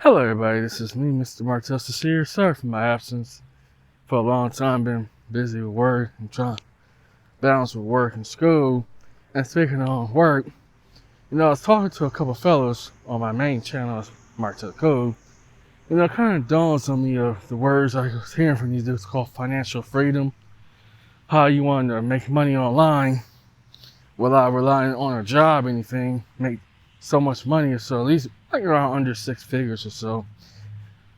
Hello everybody, this is me, Mr. Martestis here. Sorry for my absence. For a long time, been busy with work and trying to balance with work and school. And speaking of work, I was talking to a couple fellows on my main channel, Martestis Code. It kind of dawns on me of the words I was hearing from these dudes called financial freedom. How you want to make money online without relying on a job or anything, make so much money or so, at least like around under 6 figures or so.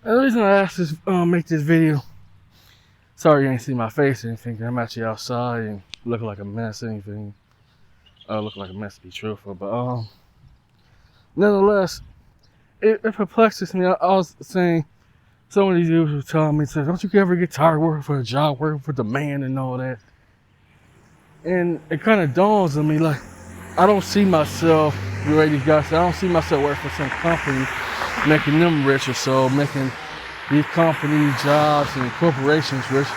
And the reason I asked this, make this video, sorry you ain't see my face or anything, I'm actually outside and looking like a mess or anything. Looking like a mess to be truthful, but nonetheless, it perplexes me. I was saying, some of these dudes were telling me, don't you ever get tired of working for a job, working for the man and all that? And it kind of dawns on me, like, I don't see myself, the way these guys say, I don't see myself working for some company, making them rich or so, making these companies, jobs, and corporations rich.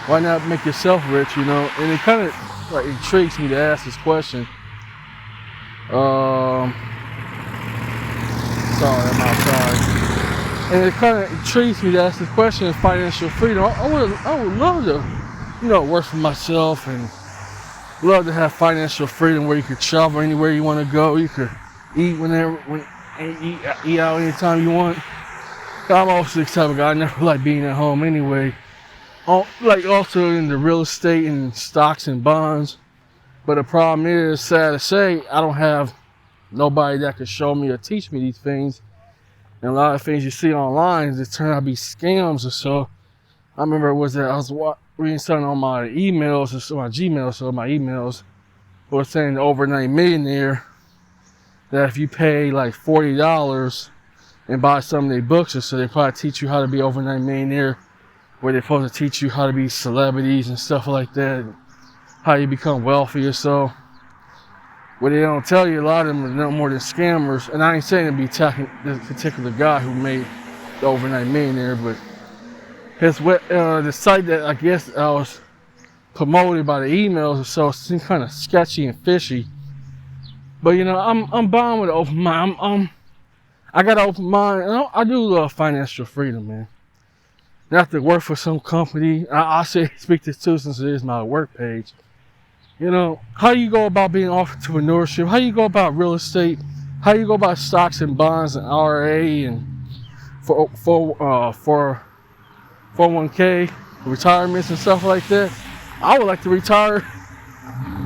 Why not make yourself rich, And it kind of like intrigues me to ask this question. Sorry, I'm outside. And it kind of intrigues me to ask this question of financial freedom. I would love to, work for myself and love to have financial freedom where you could travel anywhere you want to go. You could eat eat out anytime you want. I'm also the type of guy, I never like being at home anyway. Also in the real estate and stocks and bonds. But the problem is, sad to say, I don't have nobody that could show me or teach me these things. And a lot of things you see online, it turn out to be scams or so. I remember I was reading something on my emails, or my Gmail, so my emails was saying the overnight millionaire, that if you pay like $40 and buy some of their books, or so they probably teach you how to be overnight millionaire, where they're supposed to teach you how to be celebrities and stuff like that, and how you become wealthy or so. What they don't tell you, a lot of them are no more than scammers. And I ain't saying to be attacking this particular guy who made the overnight millionaire, but the site that I guess I was promoted by the emails or so seemed kind of sketchy and fishy. But I'm bound with an open mind. I got an open mind, and I do love financial freedom, man. Not to work for some company. I say speak this too, since it is my work page. How you go about being entrepreneurship, how you go about real estate, how you go about stocks and bonds and RA and for 401k, retirements and stuff like that. I would like to retire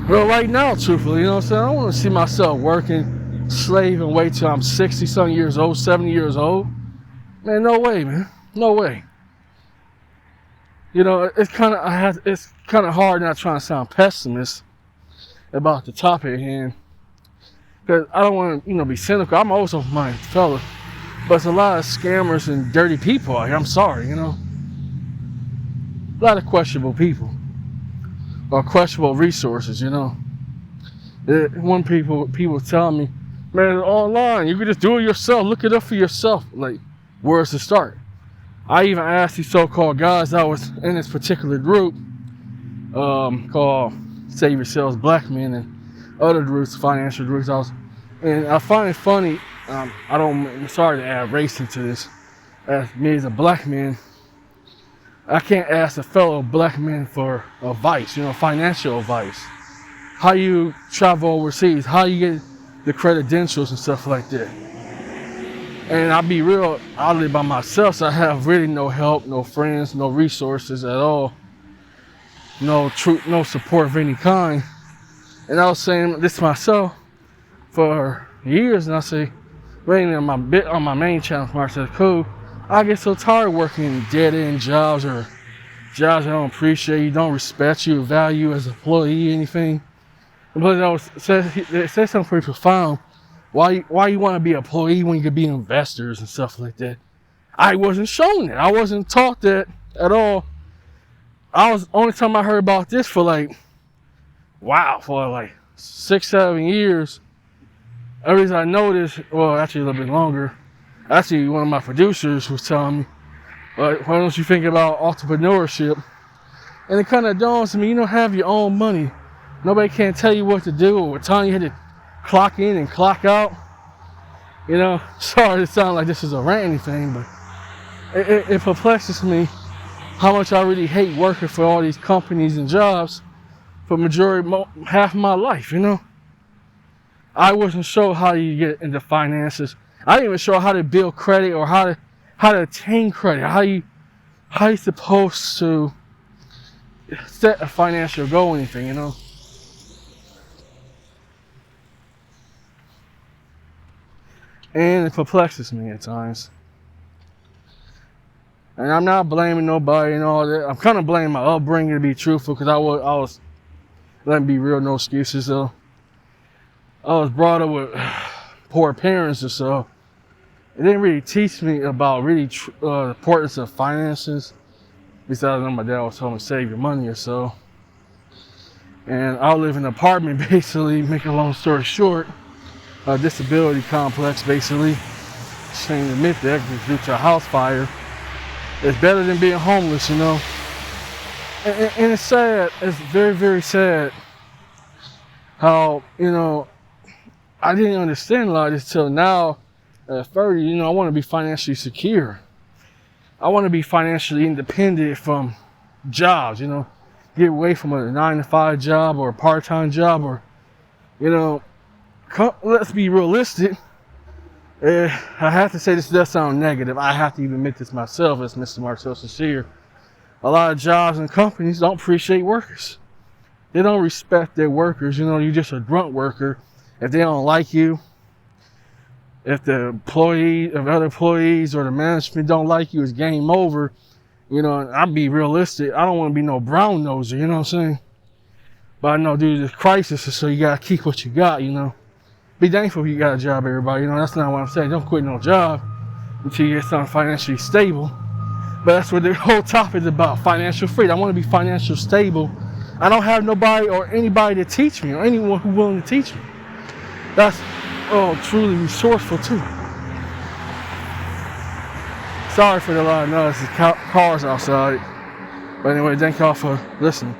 right now, truthfully. I don't want to see myself working, slaving, wait till I'm 60-something years old, 70 years old. Man, no way, man. No way. It's kind of hard not trying to sound pessimist about the topic at hand, because I don't want to, be cynical. I'm always open-minded fella, but it's a lot of scammers and dirty people out here. I'm sorry, a lot of questionable people or questionable resources. One people tell me, man, online you can just do it yourself. Look it up for yourself. Like, where's to start? I even asked these so-called guys that was in this particular group called Save Yourselves Black Men and other groups, financial groups. And I find it funny. I'm sorry to add race into this. As me as a black man, I can't ask a fellow black man for advice, financial advice. How you travel overseas, how you get the credentials and stuff like that. And I'll be real, I live by myself, so I have really no help, no friends, no resources at all. No support of any kind. And I was saying this to myself for years, and I say, waiting on my main channel, Martestis Code, I get so tired working dead-end jobs or jobs that don't appreciate you, don't respect you, value as an employee, anything. But they said something pretty profound. Why you want to be an employee when you could be investors and stuff like that? I wasn't shown that. I wasn't taught that at all. Only time I heard about this for like 6-7 years. Every time I noticed, well, actually a little bit longer. Actually, one of my producers was telling me, why don't you think about entrepreneurship? And it kind of dawns on me, you don't have your own money. Nobody can tell you what to do or what time you had to clock in and clock out. You know, sorry to sound like this is a rant or anything, but it perplexes me how much I really hate working for all these companies and jobs for half of my life, you know. I wasn't sure how you get into finances. I didn't even sure how to build credit or how to attain credit. How you supposed to set a financial goal or anything, you know. And it perplexes me at times. And I'm not blaming nobody and all that. I'm kind of blaming my upbringing, to be truthful, because I was, let me be real, no excuses though. I was brought up with poor parents, or so it didn't really teach me about really the importance of finances. Besides, my dad was telling me save your money or so. And I live in an apartment, basically, making a long story short, a disability complex, basically. Shame to admit that, due to a house fire. It's better than being homeless, you know. And it's sad. It's very, very sad how, you know, I didn't understand a lot of this till now at 30. You know, I want to be financially secure. I want to be financially independent from jobs, you know. Get away from a 9-to-5 job or a part-time job, or, you know, let's be realistic. I have to say, this does sound negative. I have to even admit this myself as Mr. Marcel Sincere. A lot of jobs and companies don't appreciate workers. They don't respect their workers. You know, you're just a grunt worker. If they don't like you, if the other employees or the management don't like you, it's game over. You know, I'll be realistic. I don't want to be no brown noser, you know what I'm saying? But I know due to this crisis, so you got to keep what you got, you know. Be thankful if you got a job, everybody. You know, that's not what I'm saying. Don't quit no job until you get something financially stable. But that's what the whole topic is about, financial freedom. I want to be financially stable. I don't have nobody or anybody to teach me, or anyone who's willing to teach me. That's truly resourceful too. Sorry for the lot of noise. There's cars outside. But anyway, thank y'all for listening.